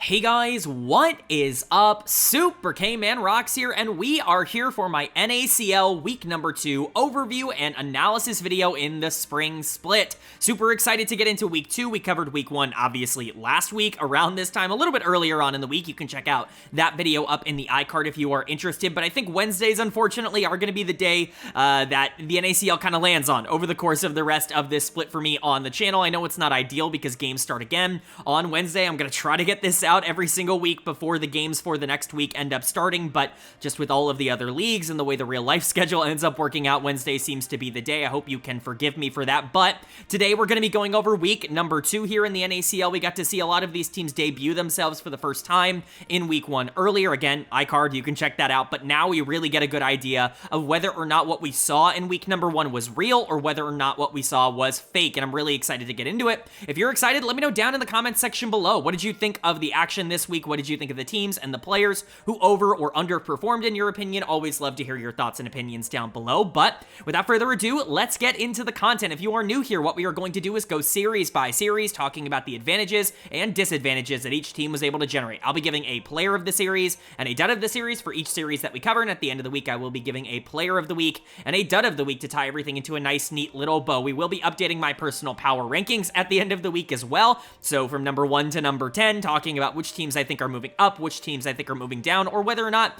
Hey guys, what is up? Super K-Man Rocks here, and we are here for my NACL week number 2 overview and analysis video in the spring split. Super excited to get into week 2. We covered week 1 obviously last week around this time, a little bit earlier on in the week. You can check out that video up in the iCard if you are interested, but I think Wednesdays unfortunately are going to be the day that the NACL kind of lands on over the course of the rest of this split for me on the channel. I know it's not ideal because games start again on Wednesday. I'm going to try to get this out every single week before the games for the next week end up starting, but just with all of the other leagues and the way the real life schedule ends up working out, Wednesday seems to be the day. I hope you can forgive me for that, but today we're going to be going over week number 2 here in the NACL. We got to see a lot of these teams debut themselves for the first time in week 1 earlier. Again, iCard, you can check that out, but now we really get a good idea of whether or not what we saw in week number 1 was real or whether or not what we saw was fake, and I'm really excited to get into it. If you're excited, let me know down in the comments section below. What did you think of the action this week? What did you think of the teams and the players who over or underperformed in your opinion? Always love to hear your thoughts and opinions down below, but without further ado, let's get into the content. If you are new here, what we are going to do is go series by series, talking about the advantages and disadvantages that each team was able to generate. I'll be giving a player of the series and a dud of the series for each series that we cover, and at the end of the week, I will be giving a player of the week and a dud of the week to tie everything into a nice, neat little bow. We will be updating my personal power rankings at the end of the week as well, so from number 1 to number 10, talking about which teams I think are moving up, which teams I think are moving down, or whether or not,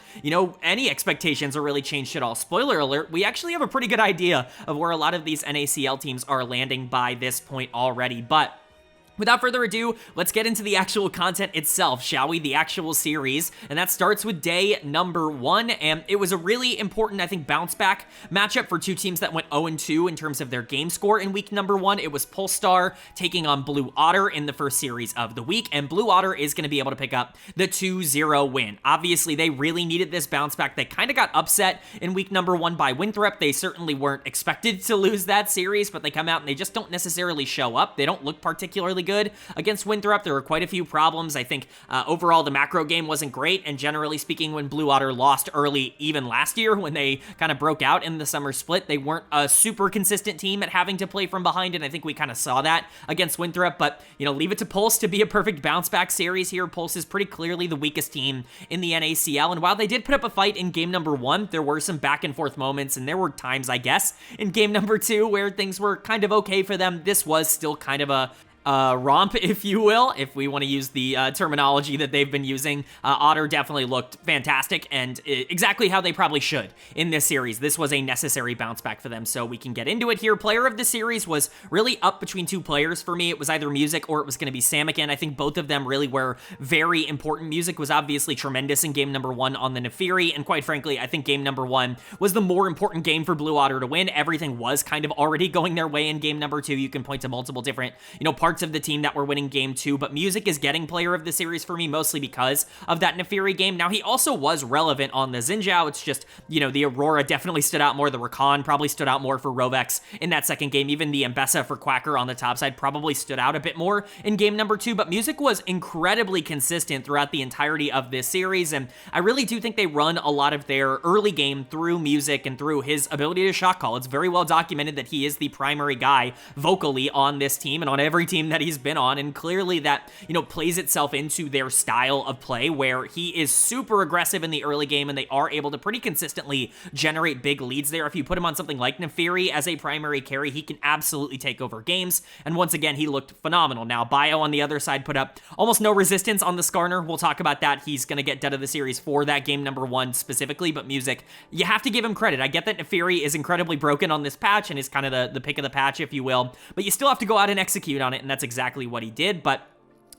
any expectations are really changed at all. Spoiler alert, we actually have a pretty good idea of where a lot of these NACL teams are landing by this point already, but without further ado, let's get into the actual content itself, shall we? The actual series, and that starts with day number 1, and it was a really important, I think, bounce-back matchup for two teams that went 0-2 in terms of their game score in week number 1. It was Polestar taking on Blue Otter in the first series of the week, and Blue Otter is going to be able to pick up the 2-0 win. Obviously, they really needed this bounce-back. They kind of got upset in week number 1 by Winthrop. They certainly weren't expected to lose that series, but they come out and they just don't necessarily show up. They don't look particularly good against Winthrop. There were quite a few problems. I think overall the macro game wasn't great, and generally speaking, when Blue Otter lost early, even last year when they kind of broke out in the summer split, they weren't a super consistent team at having to play from behind, and I think we kind of saw that against Winthrop, but leave it to Pulse to be a perfect bounce back series here. Pulse is pretty clearly the weakest team in the NACL, and while they did put up a fight in game number 1, there were some back and forth moments, and there were times, I guess, in game number 2 where things were kind of okay for them. This was still kind of a romp, if you will, if we want to use the terminology that they've been using. Otter definitely looked fantastic and exactly how they probably should in this series. This was a necessary bounce back for them, so we can get into it here. Player of the series was really up between two players for me. It was either Music or it was going to be Samikin. I think both of them really were very important. Music was obviously tremendous in game number 1 on the Nefiri, and quite frankly, I think game number 1 was the more important game for Blue Otter to win. Everything was kind of already going their way in game number 2. You can point to multiple different, parts of the team that were winning game 2, but Music is getting player of the series for me, mostly because of that Nefiri game. Now, he also was relevant on the Xin Zhao. It's just, the Aurora definitely stood out more. The Rakan probably stood out more for Rovex in that second game. Even the Mbessa for Quacker on the top side probably stood out a bit more in game number 2, but Music was incredibly consistent throughout the entirety of this series, and I really do think they run a lot of their early game through Music and through his ability to shot call. It's very well documented that he is the primary guy vocally on this team and on every team that he's been on, and clearly that, plays itself into their style of play where he is super aggressive in the early game and they are able to pretty consistently generate big leads there. If you put him on something like Nefiri as a primary carry, he can absolutely take over games, and once again, he looked phenomenal. Now, Bio on the other side put up almost no resistance on the Skarner. We'll talk about that. He's going to get done of the series for that game number 1 specifically, but Music, you have to give him credit. I get that Nefiri is incredibly broken on this patch and is kind of the pick of the patch, if you will, but you still have to go out and execute on it, and that's exactly what he did. But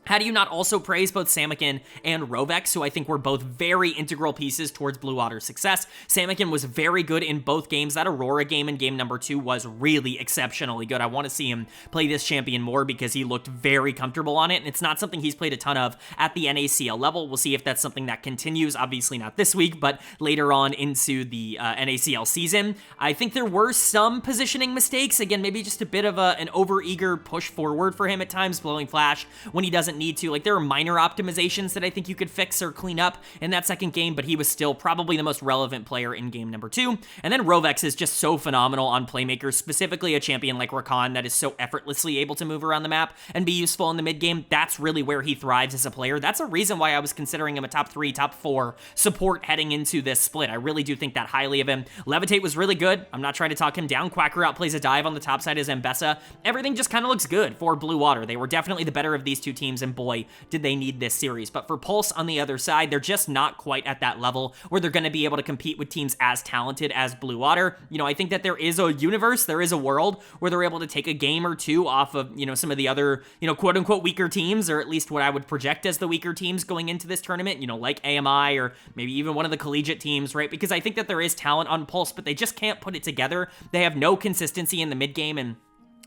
how do you not also praise both Samikin and Rovex, who I think were both very integral pieces towards Blue Otter's success? Samikin was very good in both games. That Aurora game in game number 2 was really exceptionally good. I want to see him play this champion more because he looked very comfortable on it, and it's not something he's played a ton of at the NACL level. We'll see if that's something that continues, obviously not this week, but later on into the NACL season. I think there were some positioning mistakes. Again, maybe just a bit of an over-eager push forward for him at times, blowing flash when he doesn't need to. Like, there are minor optimizations that I think you could fix or clean up in that second game, but he was still probably the most relevant player in game number 2. And then Rovex is just so phenomenal on playmakers, specifically a champion like Rakan that is so effortlessly able to move around the map and be useful in the mid game. That's really where he thrives as a player. That's a reason why I was considering him a top 3, top 4 support heading into this split. I really do think that highly of him. Levitate was really good. I'm not trying to talk him down. Quacker outplays a dive on the top side as Mbessa. Everything just kind of looks good for Blue Water. They were definitely the better of these two teams, and boy, did they need this series. But for Pulse on the other side, they're just not quite at that level where they're going to be able to compete with teams as talented as Blue Water. You know, I think that there is a universe, there is a world where they're able to take a game or two off of, you know, some of the other, you know, quote unquote weaker teams, or at least what I would project as the weaker teams going into this tournament, you know, like AMI or maybe even one of the collegiate teams, right? Because I think that there is talent on Pulse, but they just can't put it together. They have no consistency in the mid game, and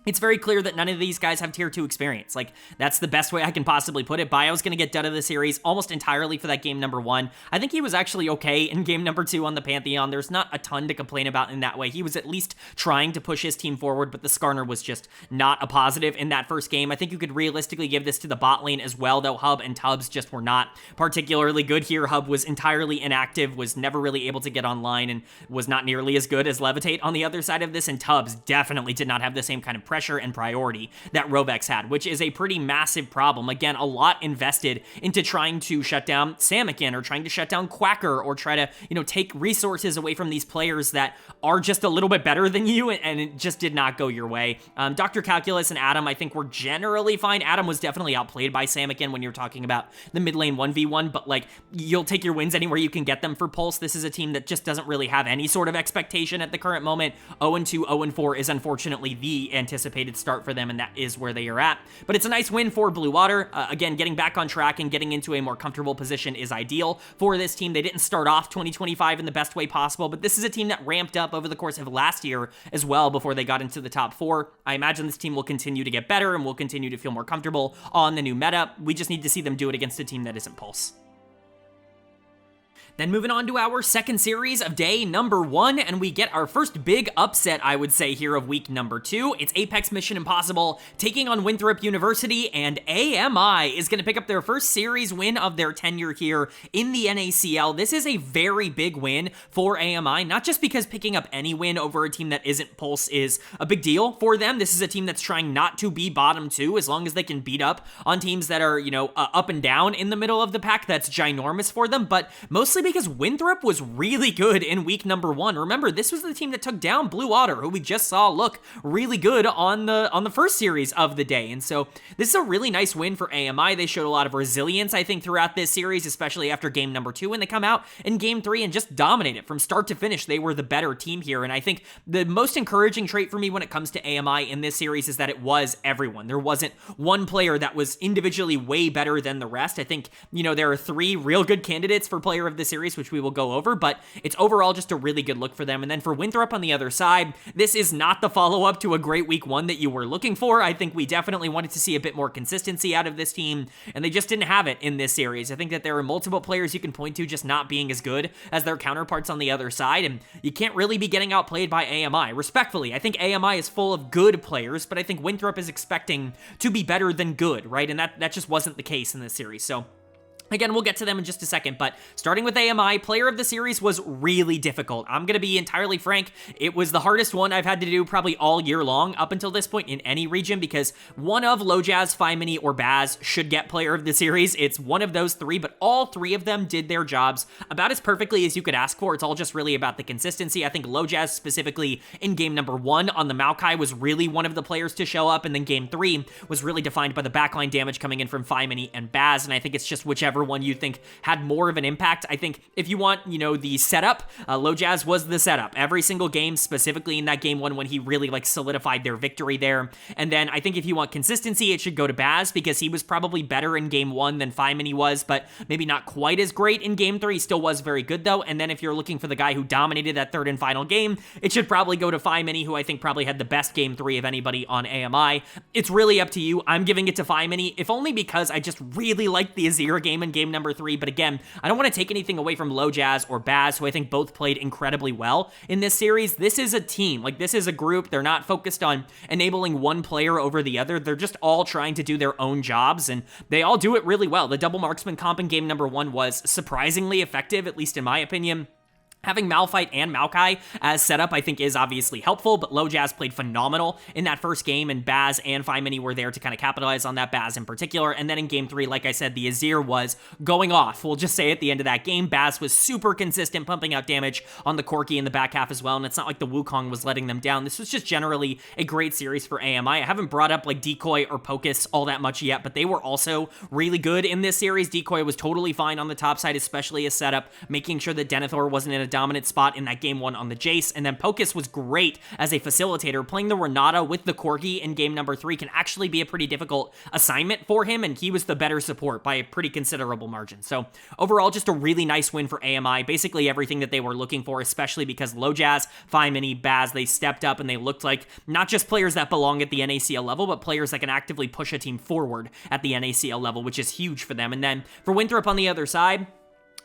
it's very clear that none of these guys have tier 2 experience. Like, that's the best way I can possibly put it. Bio's going to get done of the series almost entirely for that game number 1. I think he was actually okay in game number 2 on the Pantheon. There's not a ton to complain about in that way. He was at least trying to push his team forward, but the Skarner was just not a positive in that first game. I think you could realistically give this to the bot lane as well, though Hub and Tubbs just were not particularly good here. Hub was entirely inactive, was never really able to get online, and was not nearly as good as Levitate on the other side of this, and Tubbs definitely did not have the same kind of pressure and priority that Rovex had, which is a pretty massive problem. Again, a lot invested into trying to shut down Samikin, or trying to shut down Quacker, or try to, you know, take resources away from these players that are just a little bit better than you, and it just did not go your way. Dr. Calculus and Adam, I think, were generally fine. Adam was definitely outplayed by Samikin when you're talking about the mid lane 1v1, but like, you'll take your wins anywhere you can get them for Pulse. This is a team that just doesn't really have any sort of expectation at the current moment. 0-2, 0-4 is unfortunately the anticipated start for them, and that is where they are at. But it's a nice win for Blue Water. Again, getting back on track and getting into a more comfortable position is ideal for this team. They didn't start off 2025 in the best way possible, but this is a team that ramped up over the course of last year as well before they got into the top 4. I imagine this team will continue to get better and will continue to feel more comfortable on the new meta. We just need to see them do it against a team that isn't Pulse. Then moving on to our second series of day number 1, and we get our first big upset, I would say, here of week number 2. It's Apex Mission Impossible taking on Winthrop University, and AMI is going to pick up their first series win of their tenure here in the NACL. This is a very big win for AMI, not just because picking up any win over a team that isn't Pulse is a big deal for them. This is a team that's trying not to be bottom 2, as long as they can beat up on teams that are, you know, up and down in the middle of the pack. That's ginormous for them, but mostly because Winthrop was really good in week number 1. Remember, this was the team that took down Blue Water, who we just saw look really good on the first series of the day. And so this is a really nice win for AMI. They showed a lot of resilience, I think, throughout this series, especially after game number 2, when they come out in game 3 and just dominate it from start to finish. They were the better team here. And I think the most encouraging trait for me when it comes to AMI in this series is that it was everyone. There wasn't one player that was individually way better than the rest. I think, you know, there are 3 real good candidates for player of the series, which we will go over, but it's overall just a really good look for them. And then for Winthrop on the other side, this is not the follow-up to a great week 1 that you were looking for. I think we definitely wanted to see a bit more consistency out of this team, and they just didn't have it in this series. I think that there are multiple players you can point to just not being as good as their counterparts on the other side, and you can't really be getting outplayed by AMI. Respectfully, I think AMI is full of good players, but I think Winthrop is expecting to be better than good, right? And that just wasn't the case in this series. So again, we'll get to them in just a second, but starting with AMI, player of the series was really difficult. I'm going to be entirely frank. It was the hardest one I've had to do probably all year long up until this point in any region, because one of Lojaz, Fimini, or Baz should get player of the series. It's one of those 3, but all 3 of them did their jobs about as perfectly as you could ask for. It's all just really about the consistency. I think Lojaz specifically in game number 1 on the Maokai was really one of the players to show up, and then game 3 was really defined by the backline damage coming in from Fimini and Baz, and I think it's just whichever one you think had more of an impact. I think if you want, you know, the setup, Lojaz was the setup every single game, specifically in that game 1 when he really like solidified their victory there. And then I think if you want consistency, it should go to Baz, because he was probably better in game 1 than Fimini was, but maybe not quite as great in game 3. He still was very good though. And then if you're looking for the guy who dominated that third and final game, it should probably go to Fimini, who I think probably had the best game 3 of anybody on AMI. It's really up to you. I'm giving it to Fimini, if only because I just really liked the Azir game in in game number 3, but again, I don't want to take anything away from LoJazz or Baz, who I think both played incredibly well in this series. This is a team. Like, this is a group. They're not focused on enabling one player over the other. They're just all trying to do their own jobs, and they all do it really well. The double marksman comp in game number 1 was surprisingly effective, at least in my opinion. Having Malphite and Maokai as setup, I think, is obviously helpful, but LoJazz played phenomenal in that first game, and Baz and Fimini were there to kind of capitalize on that, Baz in particular. And then in game 3, like I said, the Azir was going off. We'll just say at the end of that game, Baz was super consistent, pumping out damage on the Corki in the back half as well, and it's not like the Wukong was letting them down. This was just generally a great series for AMI. I haven't brought up like Decoy or Pocus all that much yet, but they were also really good in this series. Decoy was totally fine on the top side, especially as setup, making sure that Denethor wasn't in a dominant spot in that game 1 on the Jace, and then Pocus was great as a facilitator. Playing the Renata with the Corgi in game number 3 can actually be a pretty difficult assignment for him, and he was the better support by a pretty considerable margin. So overall, just a really nice win for AMI, basically everything that they were looking for, especially because LoJazz, Fimini, Baz, they stepped up and they looked like not just players that belong at the NACL level, but players that can actively push a team forward at the NACL level, which is huge for them. And then for Winthrop on the other side,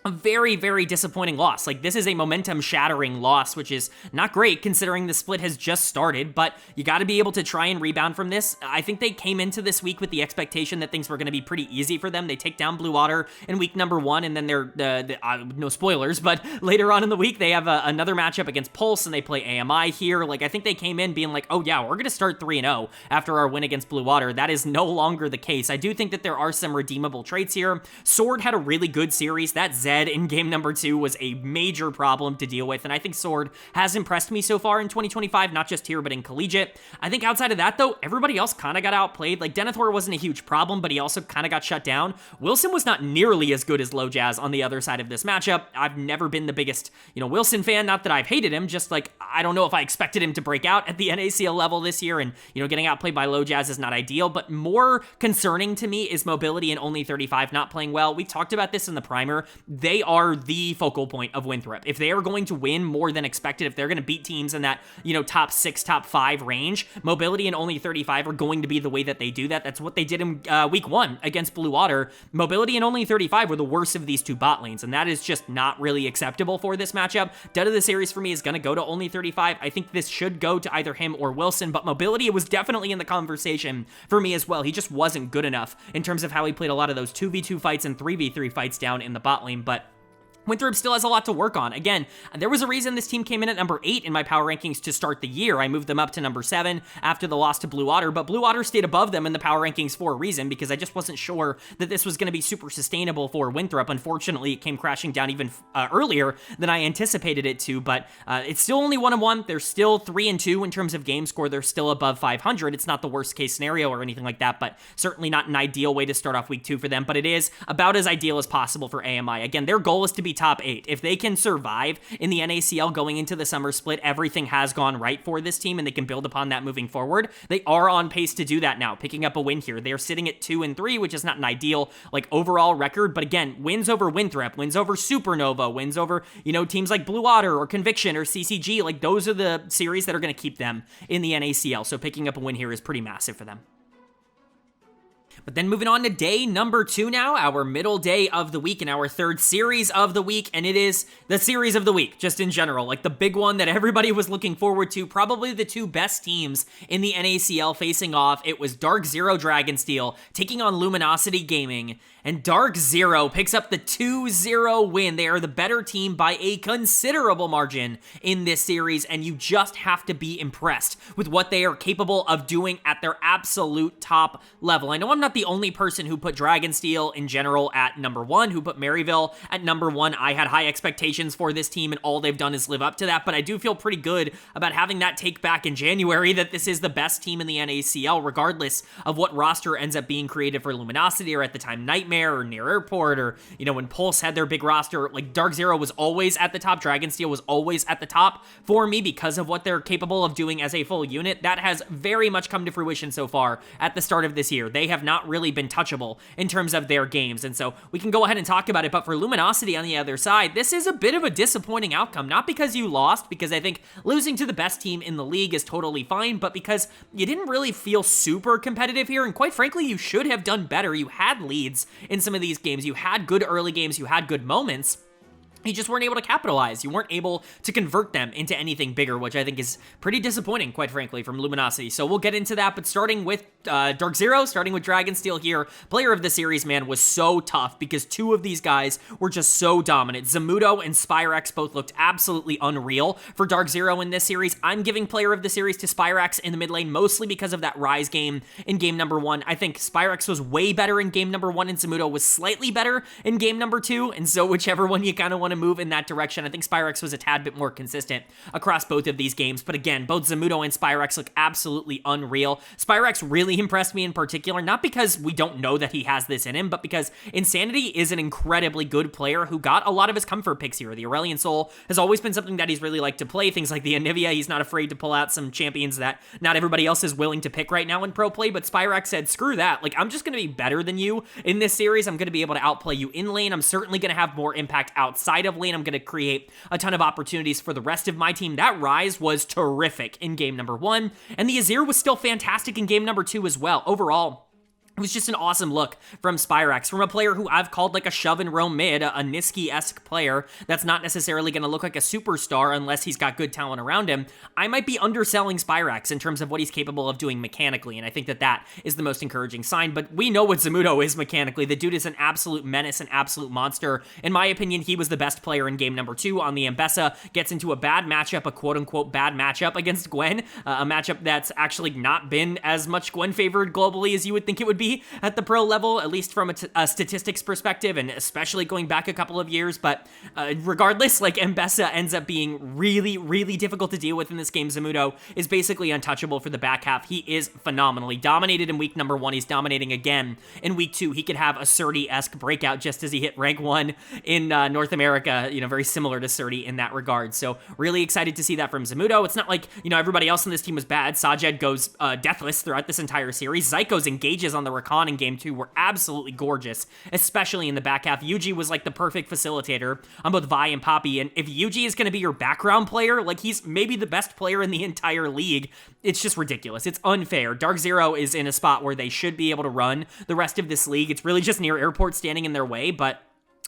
a very, very disappointing loss. Like, this is a momentum-shattering loss, which is not great considering the split has just started, but you got to be able to try and rebound from this. I think they came into this week with the expectation that things were going to be pretty easy for them. They take down Blue Otter in week number 1, and then they're, no spoilers, but later on in the week, they have another matchup against Pulse, and they play AMI here. Like, I think they came in being like, oh yeah, we're going to start 3-0 after our win against Blue Otter. That is no longer the case. I do think that there are some redeemable traits here. Sword had a really good series. That Zed in game number 2 was a major problem to deal with, and I think Sword has impressed me so far in 2025, not just here, but in Collegiate. I think outside of that, though, everybody else kind of got outplayed. Like, Denethor wasn't a huge problem, but he also kind of got shut down. Wilson was not nearly as good as LoJazz on the other side of this matchup. I've never been the biggest, Wilson fan, not that I've hated him, just like, I don't know if I expected him to break out at the NACL level this year, and, getting outplayed by LoJazz is not ideal, but more concerning to me is Mobility and Only 35 not playing well. We talked about this in the primer. They are the focal point of Winthrop. If they are going to win more than expected, if they're going to beat teams in that, top 6, top 5 range, Mobility and Only 35 are going to be the way that they do that. That's what they did in week 1 against Blue Otter. Mobility and Only 35 were the worst of these two bot lanes, and that is just not really acceptable for this matchup. Dud of the series for me is going to go to Only 35. I think this should go to either him or Wilson, but Mobility was definitely in the conversation for me as well. He just wasn't good enough in terms of how he played a lot of those 2v2 fights and 3v3 fights down in the bot lane, but Winthrop still has a lot to work on. Again, there was a reason this team came in at number 8 in my power rankings to start the year. I moved them up to number 7 after the loss to Blue Otter, but Blue Otter stayed above them in the power rankings for a reason, because I just wasn't sure that this was going to be super sustainable for Winthrop. Unfortunately, it came crashing down even earlier than I anticipated it to, but it's still only 1-1. They're still 3-2 in terms of game score. They're still above 500. It's not the worst case scenario or anything like that, but certainly not an ideal way to start off week 2 for them, but it is about as ideal as possible for AMI. Again, their goal is to be top 8. If they can survive in the NACL going into the summer split, everything has gone right for this team, and they can build upon that moving forward. They are on pace to do that now, picking up a win here. They're sitting at 2-3, which is not an ideal, overall record, but again, wins over Winthrop, wins over Supernova, wins over, teams like Blue Otter or Conviction or CCG. Those are the series that are going to keep them in the NACL, so picking up a win here is pretty massive for them. But then moving on to day number 2 now, our middle day of the week and our third series of the week, and it is the series of the week, just in general, the big one that everybody was looking forward to, probably the two best teams in the NACL facing off. It was DarkZero Dragonsteel taking on Luminosity Gaming, and DarkZero picks up the 2-0 win. They are the better team by a considerable margin in this series, and you just have to be impressed with what they are capable of doing at their absolute top level. I know I'm not the only person who put Dragonsteel in general at number 1, who put Maryville at number 1. I had high expectations for this team, and all they've done is live up to that, but I do feel pretty good about having that take back in January, that this is the best team in the NACL, regardless of what roster ends up being created for Luminosity, or at the time Nightmare, or Near Airport, or, when Pulse had their big roster. DarkZero was always at the top. Dragonsteel was always at the top for me because of what they're capable of doing as a full unit. That has very much come to fruition so far at the start of this year. They have not not really been touchable in terms of their games. And so we can go ahead and talk about it. But for Luminosity on the other side, this is a bit of a disappointing outcome. Not because you lost, because I think losing to the best team in the league is totally fine, but because you didn't really feel super competitive here. And quite frankly, you should have done better. You had leads in some of these games. You had good early games. You had good moments. You just weren't able to capitalize. You weren't able to convert them into anything bigger, which I think is pretty disappointing, quite frankly, from Luminosity. So we'll get into that, but starting with DarkZero, starting with Dragonsteel here, player of the series, man, was so tough because two of these guys were just so dominant. Zamudo and Spyrex both looked absolutely unreal for DarkZero in this series. I'm giving player of the series to Spyrex in the mid lane, mostly because of that Rise game in game number 1. I think Spyrex was way better in game number 1, and Zamudo was slightly better in game number 2, and so whichever one you kind of want to move in that direction. I think Spyrex was a tad bit more consistent across both of these games, but again, both Zamudo and Spyrex look absolutely unreal. Spyrex really impressed me in particular, not because we don't know that he has this in him, but because Insanity is an incredibly good player who got a lot of his comfort picks here. The Aurelion Soul has always been something that he's really liked to play, things like the Anivia. He's not afraid to pull out some champions that not everybody else is willing to pick right now in pro play, but Spyrex said, screw that, like, I'm just going to be better than you in this series. I'm going to be able to outplay you in lane. I'm certainly going to have more impact outside of lane. I'm going to create a ton of opportunities for the rest of my team. That Rise was terrific in game number 1, and the Azir was still fantastic in game number 2 as well. Overall, it was just an awesome look from Spyrex, from a player who I've called like a shove and roam mid, a Niski-esque player that's not necessarily going to look like a superstar unless he's got good talent around him. I might be underselling Spyrex in terms of what he's capable of doing mechanically, and I think that that is the most encouraging sign, but we know what Zamudo is mechanically. The dude is an absolute menace, an absolute monster. In my opinion, he was the best player in game number 2 on the Ambessa, gets into a bad matchup, a quote-unquote bad matchup against Gwen, a matchup that's actually not been as much Gwen favored globally as you would think it would be at the pro level, at least from a statistics perspective, and especially going back a couple of years. But regardless, like, Ambessa ends up being really, really difficult to deal with in this game. Zamudo is basically untouchable for the back half. He is phenomenal. He dominated in week number 1. He's dominating again in week 2. He could have a Surdy-esque breakout just as he hit rank 1 in North America, you know, very similar to Surdy in that regard. So really excited to see that from Zamudo. It's not like, you know, everybody else in this team was bad. Sajed goes deathless throughout this entire series. Zyko's engages on the Rakan in game 2 were absolutely gorgeous, especially in the back half. Yuji was like the perfect facilitator on both Vi and Poppy, and if Yuji is going to be your background player, like, he's maybe the best player in the entire league, it's just ridiculous. It's unfair. DarkZero is in a spot where they should be able to run the rest of this league. It's really just Near Airport standing in their way, but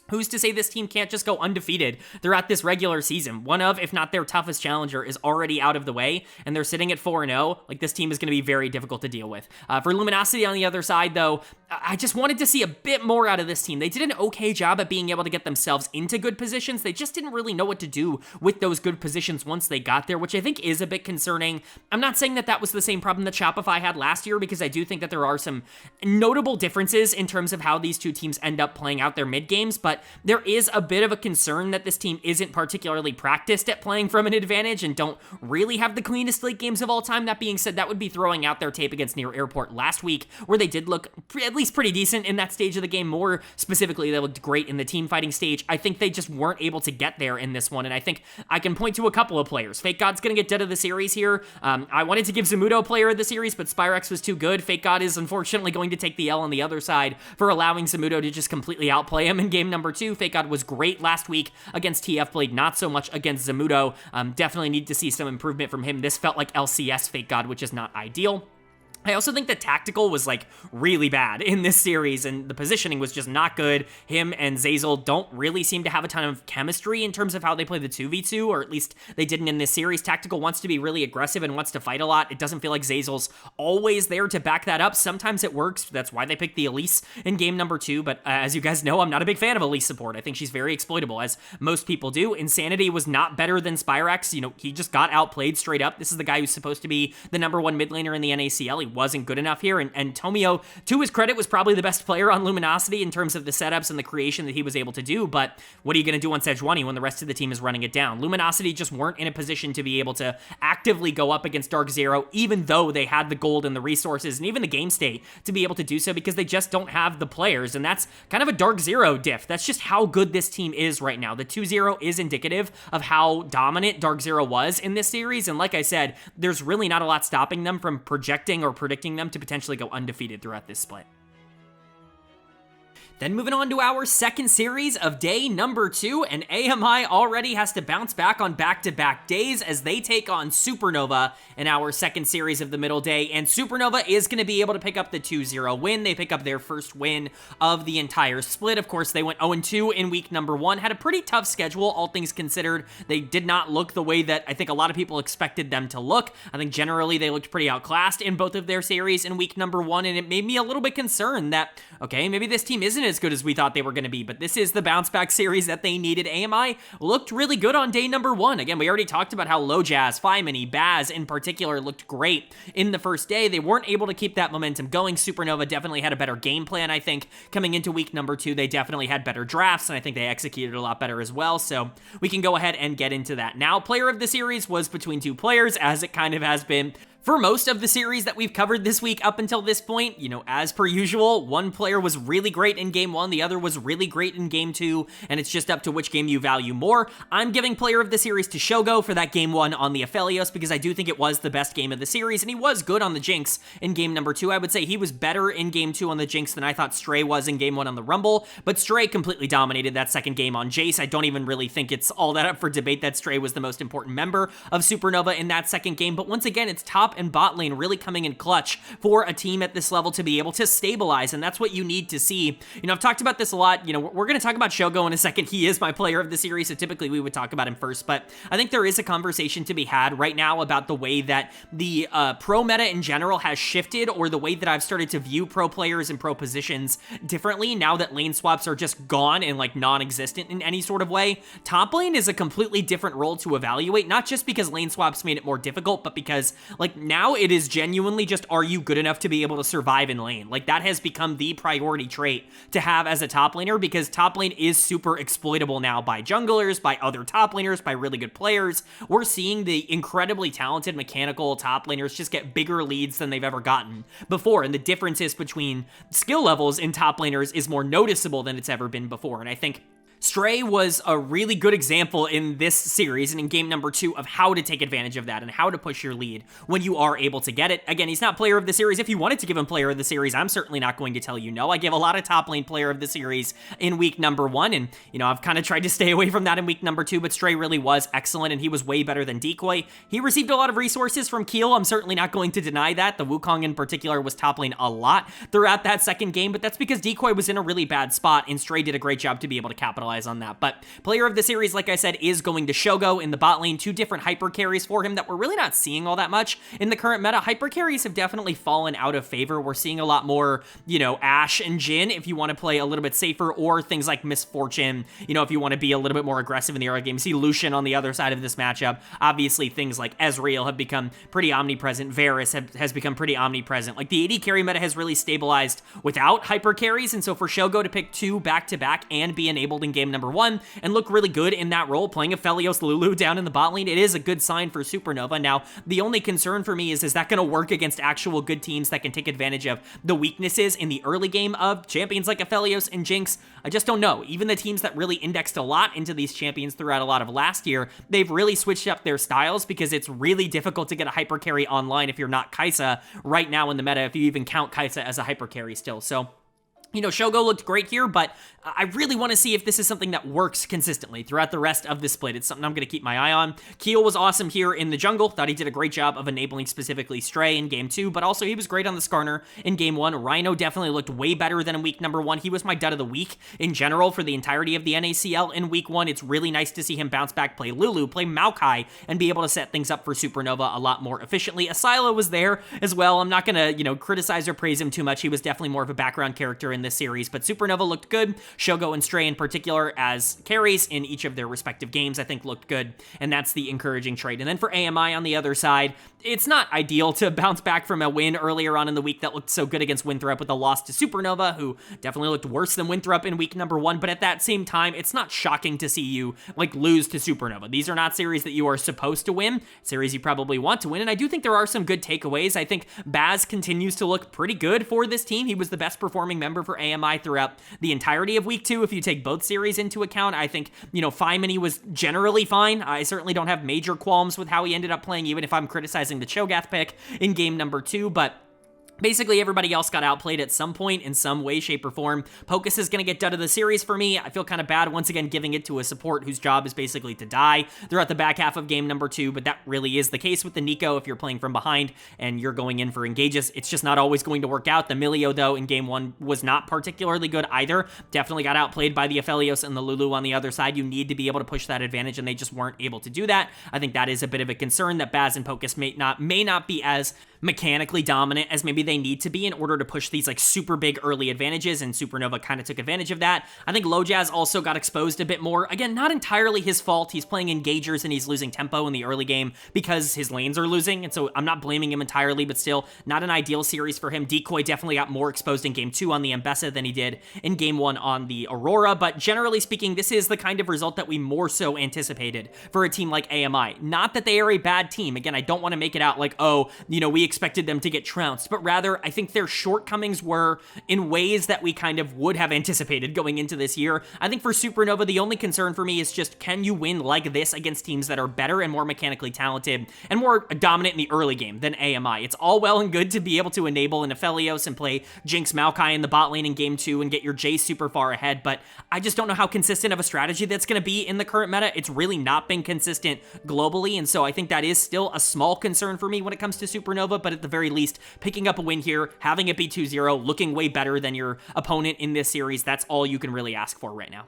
who's to say this team can't just go undefeated throughout this regular season? One of, if not their toughest challenger, is already out of the way, and they're sitting at 4-0. Like, this team is going to be very difficult to deal with. For Luminosity on the other side, though, I just wanted to see a bit more out of this team. They did an okay job at being able to get themselves into good positions. They just didn't really know what to do with those good positions once they got there, which I think is a bit concerning. I'm not saying that that was the same problem that Shopify had last year, because I do think that there are some notable differences in terms of how these two teams end up playing out their mid games, but there is a bit of a concern that this team isn't particularly practiced at playing from an advantage and don't really have the cleanest late games of all time. That being said, that would be throwing out their tape against Near Airport last week, where they did look at least pretty decent in that stage of the game. More specifically, they looked great in the team fighting stage. I think they just weren't able to get there in this one, and I think I can point to a couple of players. Fake God's gonna get dead of the series here. I wanted to give Zamudo player of the series, but Spyrex was too good. Fake God is unfortunately going to take the L on the other side for allowing Zamudo to just completely outplay him in game number 2. Fake God was great last week against TF, played not so much against Zamudo. Definitely need to see some improvement from him. This felt like LCS Fake God, which is not ideal. I also think that Tactical was, like, really bad in this series, and the positioning was just not good. Him and Zazel don't really seem to have a ton of chemistry in terms of how they play the 2v2, or at least they didn't in this series. Tactical wants to be really aggressive and wants to fight a lot. It doesn't feel like Zazel's always there to back that up. Sometimes it works. That's why they picked the Elise in game number 2, but as you guys know, I'm not a big fan of Elise support. I think she's very exploitable, as most people do. Insanity was not better than Spyrex. You know, he just got outplayed straight up. This is the guy who's supposed to be the #1 mid laner in the NACL. He wasn't good enough here, and Tomio, to his credit, was probably the best player on Luminosity in terms of the setups and the creation that he was able to do, but what are you going to do on Sejuani when the rest of the team is running it down? Luminosity just weren't in a position to be able to actively go up against DarkZero, even though they had the gold and the resources and even the game state to be able to do so, because they just don't have the players, and that's kind of a DarkZero diff. That's just how good this team is right now. The 2-0 is indicative of how dominant DarkZero was in this series, and like I said, there's really not a lot stopping them from projecting or predicting them to potentially go undefeated throughout this split. Then moving on to our second series of day number 2, and AMI already has to bounce back on back-to-back days as they take on Supernova in our second series of the middle day, and Supernova is going to be able to pick up the 2-0 win. They pick up their first win of the entire split. Of course, they went 0-2 in week number 1, had a pretty tough schedule, all things considered. They did not look the way that I think a lot of people expected them to look. I think generally they looked pretty outclassed in both of their series in week number 1, and it made me a little bit concerned that, okay, maybe this team isn't as good as we thought they were going to be, but this is the bounce back series that they needed. AMI looked really good on day number 1. Again, we already talked about how LoJazz, Fimony, Baz in particular looked great in the first day. They weren't able to keep that momentum going. Supernova definitely had a better game plan, I think. Coming into week number 2, they definitely had better drafts, and I think they executed a lot better as well, so we can go ahead and get into that. Now, player of the series was between two players, as it kind of has been for most of the series that we've covered this week up until this point. You know, as per usual, one player was really great in game 1, the other was really great in game 2, and it's just up to which game you value more. I'm giving player of the series to Shogo for that game 1 on the Aphelios because I do think it was the best game of the series, and he was good on the Jinx in game number 2. I would say he was better in game 2 on the Jinx than I thought Stray was in game 1 on the Rumble, but Stray completely dominated that second game on Jace. I don't even really think it's all that up for debate that Stray was the most important member of Supernova in that second game, but once again, it's top and bot lane really coming in clutch for a team at this level to be able to stabilize, and that's what you need to see. You know, I've talked about this a lot. You know, we're going to talk about Shogo in a second. He is my player of the series, so typically we would talk about him first, but I think there is a conversation to be had right now about the way that the pro meta in general has shifted, or the way that I've started to view pro players and pro positions differently now that lane swaps are just gone and like non-existent in any sort of way. Top lane is a completely different role to evaluate, not just because lane swaps made it more difficult, but because like now it is genuinely just, are you good enough to be able to survive in lane? Like that has become the priority trait to have as a top laner, because top lane is super exploitable now by junglers, by other top laners, by really good players. We're seeing the incredibly talented mechanical top laners just get bigger leads than they've ever gotten before, and the differences between skill levels in top laners is more noticeable than it's ever been before, and I think Stray was a really good example in this series and in game number 2 of how to take advantage of that and how to push your lead when you are able to get it. Again, he's not player of the series. If you wanted to give him player of the series, I'm certainly not going to tell you no. I give a lot of top lane player of the series in week number 1, and, you know, I've kind of tried to stay away from that in week number 2, but Stray really was excellent, and he was way better than Decoy. He received a lot of resources from Keel. I'm certainly not going to deny that. The Wukong in particular was top lane a lot throughout that second game, but that's because Decoy was in a really bad spot, and Stray did a great job to be able to capitalize on that. But player of the series, like I said, is going to Shogo in the bot lane. 2 different hyper carries for him that we're really not seeing all that much in the current meta. Hyper carries have definitely fallen out of favor. We're seeing a lot more, you know, Ashe and Jhin if you want to play a little bit safer, or things like Misfortune, you know, if you want to be a little bit more aggressive in the early game. You see Lucian on the other side of this matchup. Obviously, things like Ezreal have become pretty omnipresent. Varus has become pretty omnipresent. Like, the AD carry meta has really stabilized without hyper carries, and so for Shogo to pick 2 back-to-back and be enabled in game number 1 and look really good in that role, playing Aphelios Lulu down in the bot lane, it is a good sign for Supernova. Now, the only concern for me is that going to work against actual good teams that can take advantage of the weaknesses in the early game of champions like Aphelios and Jinx? I just don't know. Even the teams that really indexed a lot into these champions throughout a lot of last year, they've really switched up their styles, because it's really difficult to get a hyper carry online if you're not Kai'Sa right now in the meta, if you even count Kai'Sa as a hyper carry still. So, you know, Shogo looked great here, but I really want to see if this is something that works consistently throughout the rest of the split. It's something I'm going to keep my eye on. Keel was awesome here in the jungle. Thought he did a great job of enabling specifically Stray in game 2, but also he was great on the Skarner in game 1. Rhino definitely looked way better than in week number 1. He was my dud of the week in general for the entirety of the NACL in week 1. It's really nice to see him bounce back, play Lulu, play Maokai, and be able to set things up for Supernova a lot more efficiently. Asilo was there as well. I'm not going to, you know, criticize or praise him too much. He was definitely more of a background character in this series, but Supernova looked good. Shogo and Stray in particular as carries in each of their respective games, I think looked good, and that's the encouraging trait. And then for AMI on the other side, it's not ideal to bounce back from a win earlier on in the week that looked so good against Winthrop with a loss to Supernova, who definitely looked worse than Winthrop in week number 1, but at that same time, it's not shocking to see you, like, lose to Supernova. These are not series that you are supposed to win, series you probably want to win, and I do think there are some good takeaways. I think Baz continues to look pretty good for this team. He was the best performing member for AMI throughout the entirety of week 2, if you take both series into account. I think, you know, Fimony was generally fine. I certainly don't have major qualms with how he ended up playing, even if I'm criticizing the Cho'Gath pick in game number 2, but Basically, everybody else got outplayed at some point in some way, shape, or form. Pocus is going to get done of the series for me. I feel kind of bad once again giving it to a support whose job is basically to die throughout the back half of game number 2, but that really is the case with the NACL. If you're playing from behind and you're going in for engages, it's just not always going to work out. The Milio, though, in game 1 was not particularly good either. Definitely got outplayed by the Aphelios and the Lulu on the other side. You need to be able to push that advantage, and they just weren't able to do that. I think that is a bit of a concern that Baz and Pocus may not be as mechanically dominant as maybe they need to be in order to push these like super big early advantages, and Supernova kind of took advantage of that. I think Lojaz also got exposed a bit more. Again, not entirely his fault. He's playing engagers and he's losing tempo in the early game because his lanes are losing, and so I'm not blaming him entirely, but still not an ideal series for him. Decoy definitely got more exposed in game 2 on the Mbessa than he did in game 1 on the Aurora, but generally speaking, this is the kind of result that we more so anticipated for a team like AMI. Not that they are a bad team. Again, I don't want to make it out like, oh, we expected them to get trounced, but rather I think their shortcomings were in ways that we kind of would have anticipated going into this year. I think for Supernova, the only concern for me is just, can you win like this against teams that are better and more mechanically talented and more dominant in the early game than AMI? It's all well and good to be able to enable an Aphelios and play Jinx Maokai in the bot lane in game 2 and get your Jace super far ahead, but I just don't know how consistent of a strategy that's going to be in the current meta. It's really not been consistent globally, and so I think that is still a small concern for me when it comes to Supernova, but at the very least, picking up a win here, having it be 2-0, looking way better than your opponent in this series, that's all you can really ask for right now.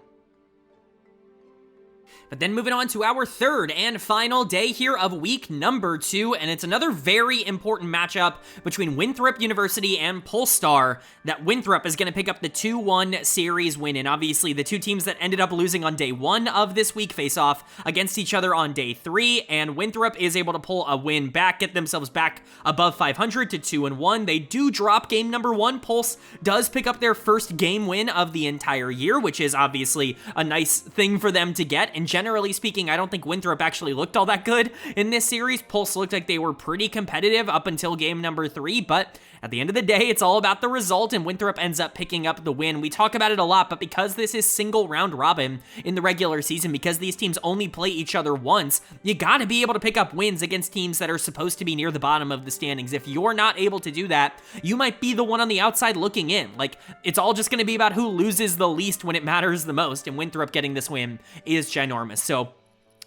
But then moving on to our third and final day here of week number 2, and it's another very important matchup between Winthrop University and Polestar, that Winthrop is going to pick up the 2-1 series win, and obviously the two teams that ended up losing on day 1 of this week face off against each other on day 3, and Winthrop is able to pull a win back, get themselves back above 500 to 2-1. They do drop game number 1. Pulse does pick up their first game win of the entire year, which is obviously a nice thing for them to get, and generally speaking, I don't think Winthrop actually looked all that good in this series. Pulse looked like they were pretty competitive up until game number 3, but at the end of the day, it's all about the result, and Winthrop ends up picking up the win. We talk about it a lot, but because this is single round robin in the regular season, because these teams only play each other once, you gotta be able to pick up wins against teams that are supposed to be near the bottom of the standings. If you're not able to do that, you might be the one on the outside looking in. Like, it's all just gonna be about who loses the least when it matters the most, and Winthrop getting this win is ginormous. So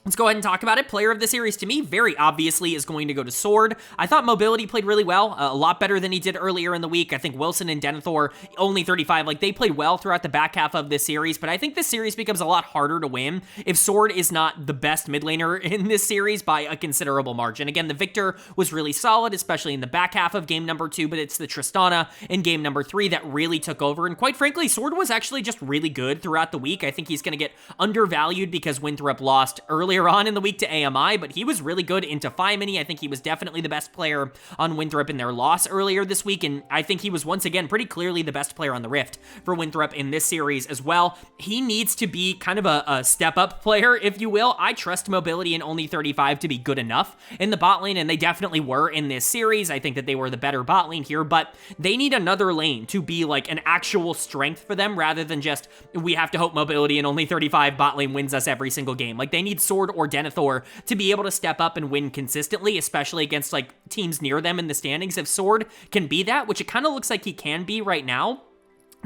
let's go ahead and talk about it. Player of the series to me, very obviously, is going to go to Sword. I thought Mobility played really well, a lot better than he did earlier in the week. I think Wilson and Denethor, only 35, like they played well throughout the back half of this series, but I think this series becomes a lot harder to win if Sword is not the best mid laner in this series by a considerable margin. Again, the Victor was really solid, especially in the back half of game number 2, but it's the Tristana in game number 3 that really took over, and quite frankly, Sword was actually just really good throughout the week. I think he's going to get undervalued because Winthrop lost earlier on in the week to AMI, but he was really good into 5 mini. I think he was definitely the best player on Winthrop in their loss earlier this week, and I think he was once again pretty clearly the best player on the Rift for Winthrop in this series as well. He needs to be kind of a step-up player, if you will. I trust Mobility and only 35 to be good enough in the bot lane, and they definitely were in this series. I think that they were the better bot lane here, but they need another lane to be like an actual strength for them rather than just, we have to hope Mobility and only 35 bot lane wins us every single game. Like, they need Sword or Denethor to be able to step up and win consistently, especially against like teams near them in the standings. If Sword can be that, which it kind of looks like he can be right now,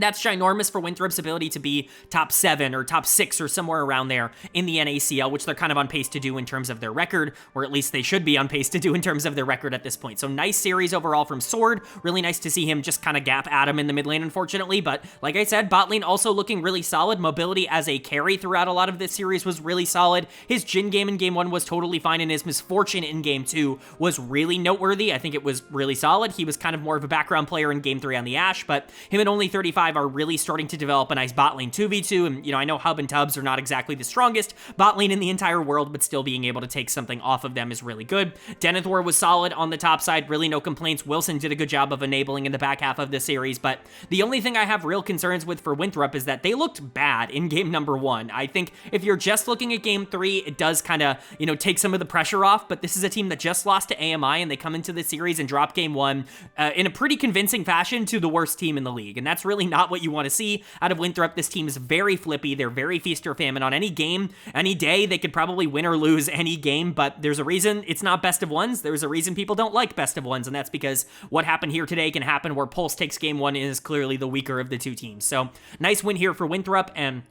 that's ginormous for Winthrop's ability to be top 7 or top 6 or somewhere around there in the NACL, which they're kind of on pace to do in terms of their record, or at least they should be on pace to do in terms of their record at this point. So nice series overall from Sword. Really nice to see him just kind of gap Adam in the mid lane, unfortunately. But like I said, bot lane also looking really solid. Mobility as a carry throughout a lot of this series was really solid. His Jhin game in game 1 was totally fine, and his Misfortune in game 2 was really noteworthy. I think it was really solid. He was kind of more of a background player in game 3 on the Ashe, but him and only 35 are really starting to develop a nice bot lane 2v2, and I know Hub and Tubbs are not exactly the strongest bot lane in the entire world, but still being able to take something off of them is really good. Denethor was solid on the top side, really no complaints. Wilson did a good job of enabling in the back half of the series, but the only thing I have real concerns with for Winthrop is that they looked bad in game number 1. I think if you're just looking at game 3, it does kind of, take some of the pressure off, but this is a team that just lost to AMI, and they come into the series and drop game 1 in a pretty convincing fashion to the worst team in the league, and that's really not what you want to see out of Winthrop. This team is very flippy. They're very feast or famine on any game, any day. They could probably win or lose any game, but there's a reason it's not best of ones. There's a reason people don't like best of ones, and that's because what happened here today can happen where Pulse takes game one and is clearly the weaker of the two teams. So nice win here for Winthrop, and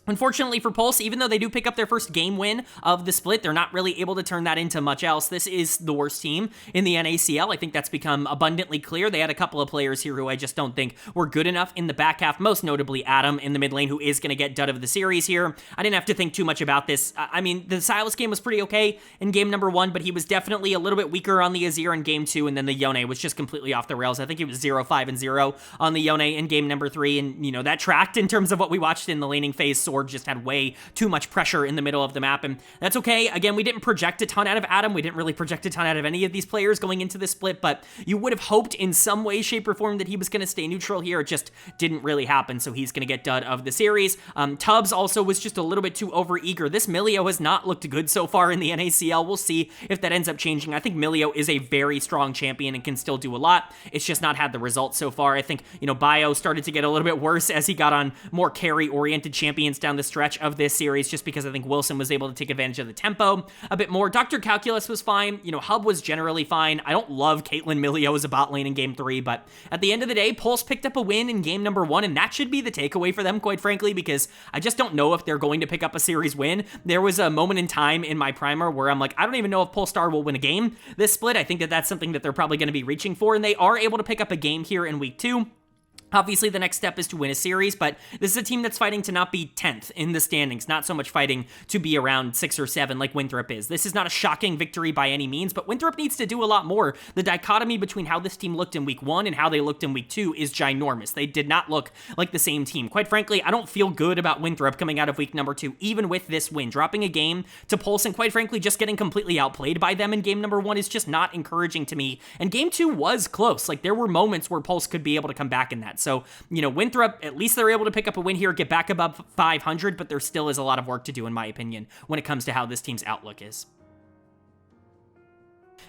unfortunately for Pulse, even though they do pick up their first game win of the split, they're not really able to turn that into much else. This is the worst team in the NACL. I think that's become abundantly clear. They had a couple of players here who I just don't think were good enough in the back half, most notably Adam in the mid lane, who is going to get dud of the series here. I didn't have to think too much about this. I mean, the Silas game was pretty okay in game number one, but he was definitely a little bit weaker on the Azir in game two, and then the Yone was just completely off the rails. I think it was 0-5-0 on the Yone in game number three, and, you know, that tracked in terms of what we watched in the laning phase. Sword just had way too much pressure in the middle of the map, and that's okay. Again, we didn't project a ton out of Adam. We didn't really project a ton out of any of these players going into this split, but you would have hoped in some way, shape, or form that he was going to stay neutral here. It just didn't really happen, so he's going to get dud of the series. Tubbs also was just a little bit too over-eager. This Milio has not looked good so far in the NACL. We'll see if that ends up changing. I think Milio is a very strong champion and can still do a lot. It's just not had the results so far. I think, you know, Bio started to get a little bit worse as he got on more carry-oriented champions down the stretch of this series, just because I think Wilson was able to take advantage of the tempo a bit more. Dr. Calculus was fine. You know, Hub was generally fine. I don't love Caitlyn Milio as a bot lane in game three, but at the end of the day, Pulse picked up a win in game number one, and that should be the takeaway for them, quite frankly, because I just don't know if they're going to pick up a series win. There was a moment in time in my primer where I'm like, I don't even know if Polestar will win a game this split. I think that that's something that they're probably going to be reaching for, and they are able to pick up a game here in week two. Obviously, the next step is to win a series, but this is a team that's fighting to not be 10th in the standings, not so much fighting to be around 6 or 7 like Winthrop is. This is not a shocking victory by any means, but Winthrop needs to do a lot more. The dichotomy between how this team looked in week 1 and how they looked in week 2 is ginormous. They did not look like the same team. Quite frankly, I don't feel good about Winthrop coming out of week number 2, even with this win. Dropping a game to Pulse and quite frankly just getting completely outplayed by them in game number 1 is just not encouraging to me. And game 2 was close. Like, there were moments where Pulse could be able to come back in that. So, you know, Winthrop, at least they're able to pick up a win here, get back above 500, but there still is a lot of work to do, in my opinion, when it comes to how this team's outlook is.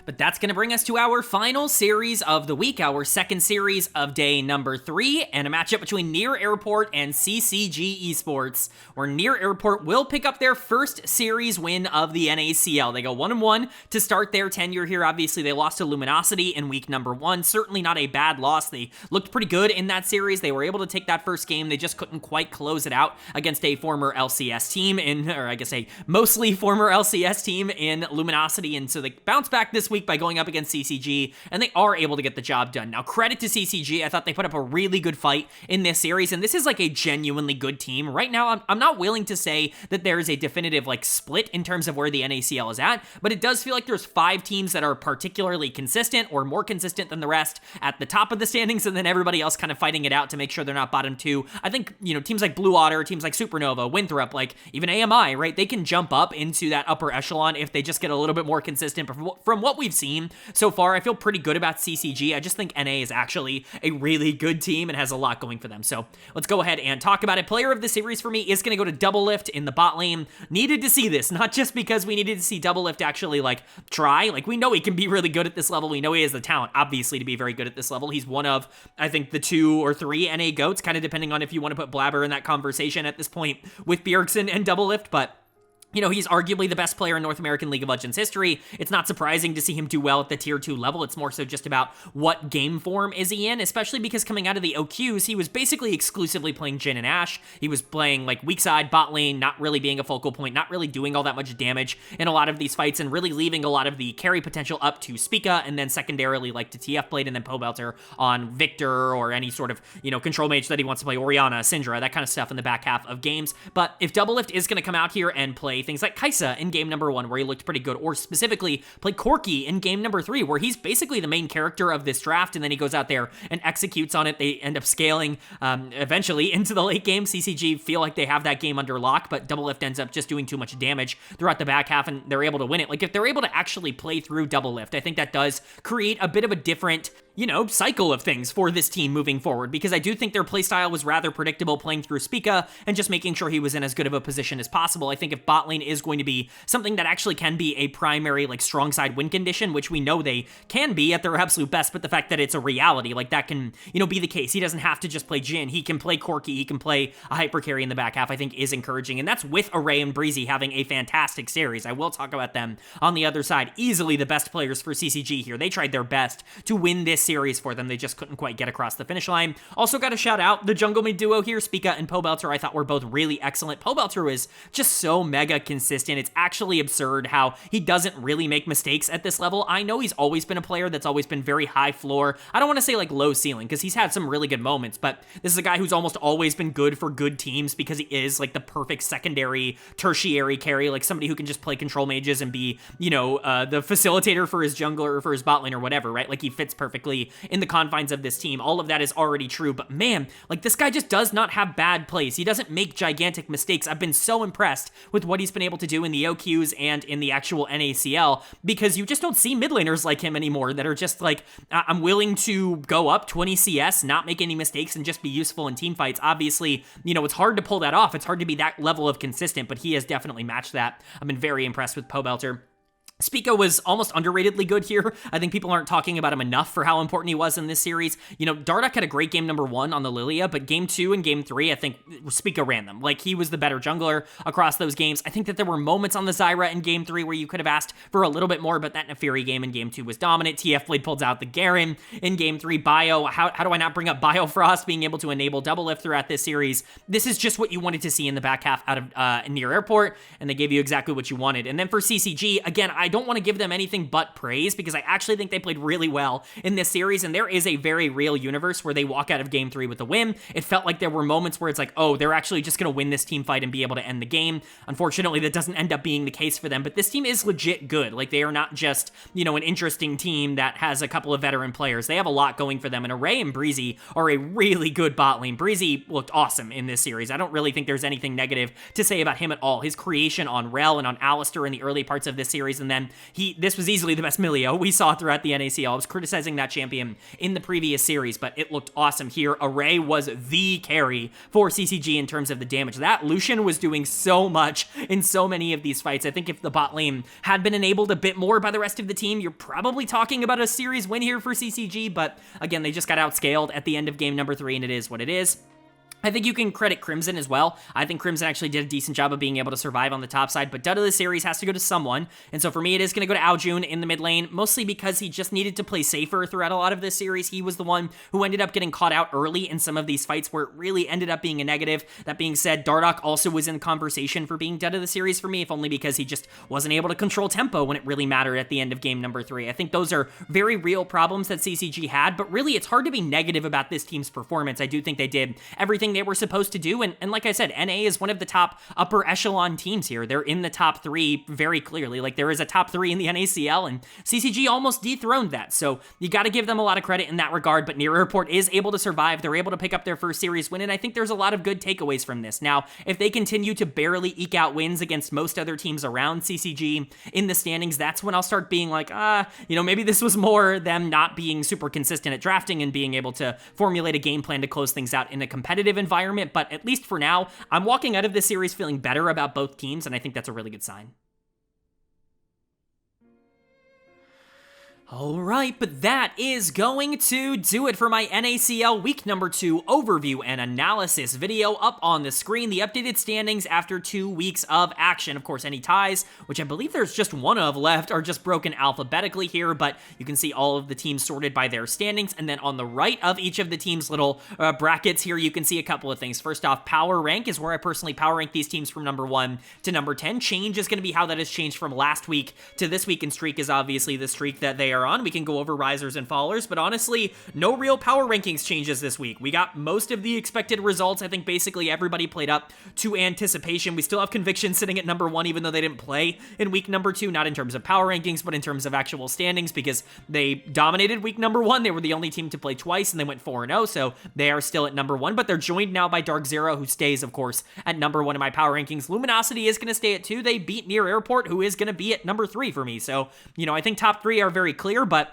But that's going to bring us to our final series of the week, our second series of day number 3, and a matchup between Near Airport and CCG Esports, where Near Airport will pick up their first series win of the NACL. They go 1-1 to start their tenure here. Obviously, they lost to Luminosity in week number 1. Certainly not a bad loss. They looked pretty good in that series. They were able to take that first game. They just couldn't quite close it out against a former LCS team or I guess a mostly former LCS team in Luminosity, and so they bounced back this week by going up against CCG, and they are able to get the job done. Now, credit to CCG. I thought they put up a really good fight in this series, and this is like a genuinely good team. Right now, I'm not willing to say that there is a definitive like split in terms of where the NACL is at, but it does feel like there's 5 teams that are particularly consistent or more consistent than the rest at the top of the standings, and then everybody else kind of fighting it out to make sure they're not bottom 2. I think, you know, teams like Blue Otter, teams like Supernova, Winthrop, like even AMI, right? They can jump up into that upper echelon if they just get a little bit more consistent. But from what we've seen so far, I feel pretty good about CCG. I just think NA is actually a really good team and has a lot going for them. So let's go ahead and talk about it. Player of the series for me is going to go to Doublelift in the bot lane. Needed to see this, not just because we needed to see Doublelift actually like try. Like, we know he can be really good at this level. We know he has the talent, obviously, to be very good at this level. He's one of, I think, the 2 or 3 NA GOATs, kind of depending on if you want to put Blabber in that conversation at this point with Bjergsen and Doublelift, but you know, he's arguably the best player in North American League of Legends history. It's not surprising to see him do well at the tier 2 level. It's more so just about what game form is he in, especially because coming out of the OQs, he was basically exclusively playing Jhin and Ashe. He was playing like weak side, bot lane, not really being a focal point, not really doing all that much damage in a lot of these fights, and really leaving a lot of the carry potential up to Spica, and then secondarily like to TF Blade and then Pobelter on Victor or any sort of, you know, control mage that he wants to play, Orianna, Syndra, that kind of stuff in the back half of games. But if Doublelift is going to come out here and play things like Kai'Sa in game number 1, where he looked pretty good, or specifically play Corki in game number 3, where he's basically the main character of this draft, and then he goes out there and executes on it. They end up scaling eventually into the late game. CCG feel like they have that game under lock, but Doublelift ends up just doing too much damage throughout the back half, and they're able to win it. Like, if they're able to actually play through Doublelift, I think that does create a bit of a different cycle of things for this team moving forward, because I do think their playstyle was rather predictable playing through Spica and just making sure he was in as good of a position as possible. I think if bot lane is going to be something that actually can be a primary, strong side win condition, which we know they can be at their absolute best, but the fact that it's a reality, that can, be the case. He doesn't have to just play Jhin. He can play Corki. He can play a hyper carry in the back half, I think is encouraging. And that's with Array and Breezy having a fantastic series. I will talk about them on the other side. Easily the best players for CCG here. They tried their best to win this series for them. They just couldn't quite get across the finish line. Also got to shout out the jungle mid duo here. Spica and Pobelter I thought were both really excellent. Pobelter is just so mega consistent. It's actually absurd how he doesn't really make mistakes at this level. I know he's always been a player that's always been very high floor. I don't want to say low ceiling, because he's had some really good moments, but this is a guy who's almost always been good for good teams because he is the perfect secondary, tertiary carry, somebody who can just play control mages and be, the facilitator for his jungler or for his bot lane or whatever, right? He fits perfectly in the confines of this team. All of that is already true, but man, this guy just does not have bad plays. He doesn't make gigantic mistakes. I've been so impressed with what he's been able to do in the OQs and in the actual NACL, because you just don't see mid laners like him anymore that are just I'm willing to go up 20 CS, not make any mistakes, and just be useful in team fights. Obviously, it's hard to pull that off. It's hard to be that level of consistent, but he has definitely matched that. I've been very impressed with Pobelter. Spica was almost underratedly good here. I think people aren't talking about him enough for how important he was in this series. Dardoch had a great game number 1 on the Lilia, but game 2 and game 3, I think Spica ran them. He was the better jungler across those games. I think that there were moments on the Zyra in game 3 where you could have asked for a little bit more, but that Neferi game in game 2 was dominant. TF Blade pulls out the Garen in game 3. Bio, how do I not bring up Biofrost being able to enable double lift throughout this series? This is just what you wanted to see in the back half out of near airport, and they gave you exactly what you wanted. And then for CCG, again, I don't want to give them anything but praise, because I actually think they played really well in this series, and there is a very real universe where they walk out of game 3 with a win. It felt like there were moments where it's oh, they're actually just going to win this team fight and be able to end the game. Unfortunately, that doesn't end up being the case for them, but this team is legit good. They are not just, an interesting team that has a couple of veteran players. They have a lot going for them, and Array and Breezy are a really good bot lane. Breezy looked awesome in this series. I don't really think there's anything negative to say about him at all. His creation on Rel and on Alistair in the early parts of this series, and then this was easily the best Milio we saw throughout the NACL. I was criticizing that champion in the previous series, but it looked awesome here. Array was the carry for CCG in terms of the damage. That Lucian was doing so much in so many of these fights. I think if the bot lane had been enabled a bit more by the rest of the team, you're probably talking about a series win here for CCG, but again, they just got outscaled at the end of game number 3, and it is what it is. I think you can credit Crimson as well. I think Crimson actually did a decent job of being able to survive on the top side, but dud of the series has to go to someone, and so for me, it is going to go to Aljun in the mid lane, mostly because he just needed to play safer throughout a lot of this series. He was the one who ended up getting caught out early in some of these fights where it really ended up being a negative. That being said, Dardoch also was in conversation for being dud of the series for me, if only because he just wasn't able to control tempo when it really mattered at the end of game number 3. I think those are very real problems that CCG had, but really, it's hard to be negative about this team's performance. I do think they did everything they were supposed to do, and like I said, NA is one of the top upper echelon teams here. They're in the top 3 very clearly. There is a top 3 in the NACL, and CCG almost dethroned that, so you got to give them a lot of credit in that regard, but Near Airport is able to survive. They're able to pick up their first series win, and I think there's a lot of good takeaways from this. Now, if they continue to barely eke out wins against most other teams around CCG in the standings, that's when I'll start being maybe this was more them not being super consistent at drafting and being able to formulate a game plan to close things out in a competitive environment. But at least for now, I'm walking out of this series feeling better about both teams, and I think that's a really good sign. Alright, but that is going to do it for my NACL Week number 2 overview and analysis video up on the screen. The updated standings after 2 weeks of action. Of course, any ties, which I believe there's just one of left, are just broken alphabetically here, but you can see all of the teams sorted by their standings, and then on the right of each of the teams' little brackets here, you can see a couple of things. First off, power rank is where I personally power rank these teams from number 1 to number 10. Change is going to be how that has changed from last week to this week, and streak is obviously the streak that they are on. We can go over risers and fallers, but honestly, no real power rankings changes this week. We got most of the expected results. I think basically everybody played up to anticipation. We still have Conviction sitting at number 1, even though they didn't play in week number 2, not in terms of power rankings, but in terms of actual standings, because they dominated week number 1. They were the only team to play twice, and they went 4-0, so they are still at number 1, but they're joined now by DarkZero, who stays, of course, at number 1 in my power rankings. Luminosity is going to stay at 2. They beat Near Airport, who is going to be at number 3 for me, so, I think top 3 are very clear, but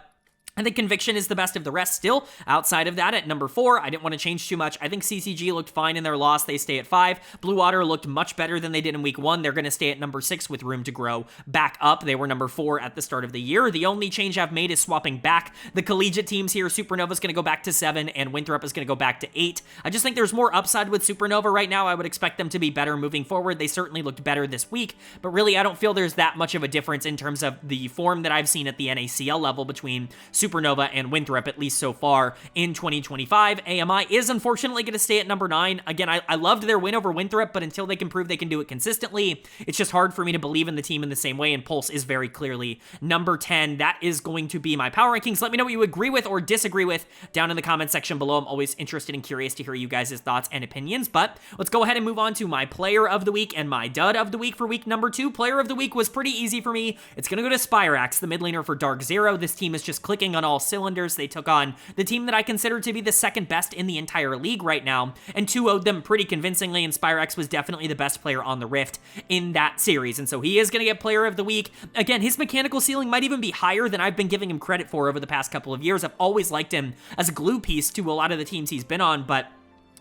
I think Conviction is the best of the rest still. Outside of that, at number 4, I didn't want to change too much. I think CCG looked fine in their loss. They stay at 5. Blue Otter looked much better than they did in week 1. They're going to stay at number 6 with room to grow back up. They were number 4 at the start of the year. The only change I've made is swapping back the collegiate teams here. Supernova's going to go back to 7, and Winthrop is going to go back to 8. I just think there's more upside with Supernova right now. I would expect them to be better moving forward. They certainly looked better this week, but really I don't feel there's that much of a difference in terms of the form that I've seen at the NACL level between Supernova and Winthrop, at least so far in 2025. AMI is unfortunately going to stay at number 9. Again, I loved their win over Winthrop, but until they can prove they can do it consistently, it's just hard for me to believe in the team in the same way, and Pulse is very clearly number 10. That is going to be my power rankings. Let me know what you agree with or disagree with down in the comment section below. I'm always interested and curious to hear you guys' thoughts and opinions, but let's go ahead and move on to my player of the week and my dud of the week for week number 2. Player of the week was pretty easy for me. It's going to go to Spyrax, the mid laner for DarkZero. This team is just clicking on all cylinders. They took on the team that I consider to be the second best in the entire league right now, and 2-0'd them pretty convincingly, and Spyrax was definitely the best player on the Rift in that series, and so he is going to get player of the week. Again, his mechanical ceiling might even be higher than I've been giving him credit for over the past couple of years. I've always liked him as a glue piece to a lot of the teams he's been on, but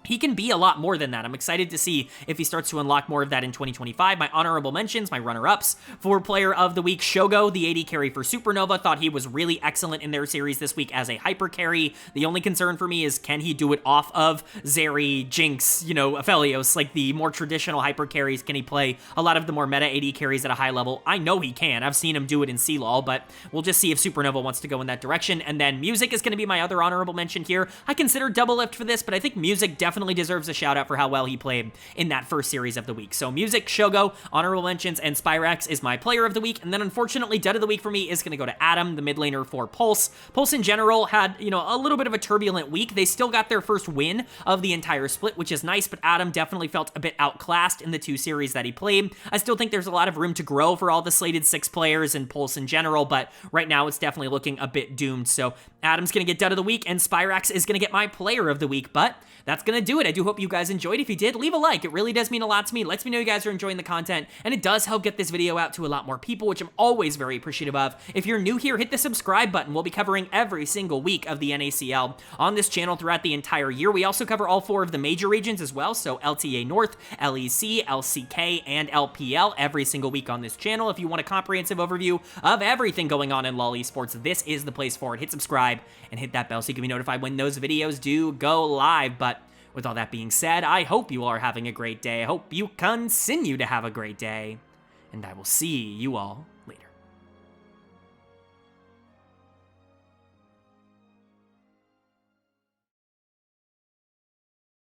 he can be a lot more than that. I'm excited to see if he starts to unlock more of that in 2025. My honorable mentions, my runner-ups for player of the week, Shogo, the AD carry for Supernova. Thought he was really excellent in their series this week as a hyper carry. The only concern for me is, can he do it off of Zeri, Jinx, Aphelios, like the more traditional hyper carries? Can he play a lot of the more meta AD carries at a high level? I know he can. I've seen him do it in CLOL, but we'll just see if Supernova wants to go in that direction. And then Music is going to be my other honorable mention here. I consider Double Lift for this, but I think Music definitely deserves a shout out for how well he played in that first series of the week. So Music, Shogo, honorable mentions, and Spyrax is my player of the week. And then unfortunately, dud of the week for me is going to go to Adam, the mid laner for Pulse. Pulse in general had, a little bit of a turbulent week. They still got their first win of the entire split, which is nice, but Adam definitely felt a bit outclassed in the 2 series that he played. I still think there's a lot of room to grow for all the slated 6 players and Pulse in general, but right now it's definitely looking a bit doomed. So Adam's going to get dud of the week, and Spyrax is going to get my player of the week, but that's going to do it. I do hope you guys enjoyed. If you did, leave a like. It really does mean a lot to me. It lets me know you guys are enjoying the content, and it does help get this video out to a lot more people, which I'm always very appreciative of. If you're new here, hit the subscribe button. We'll be covering every single week of the NACL on this channel throughout the entire year. We also cover all 4 of the major regions as well, so LTA North, LEC, LCK, and LPL every single week on this channel. If you want a comprehensive overview of everything going on in LoL Esports, this is the place for it. Hit subscribe and hit that bell so you can be notified when those videos do go live. But with all that being said, I hope you all are having a great day. I hope you continue to have a great day, and I will see you all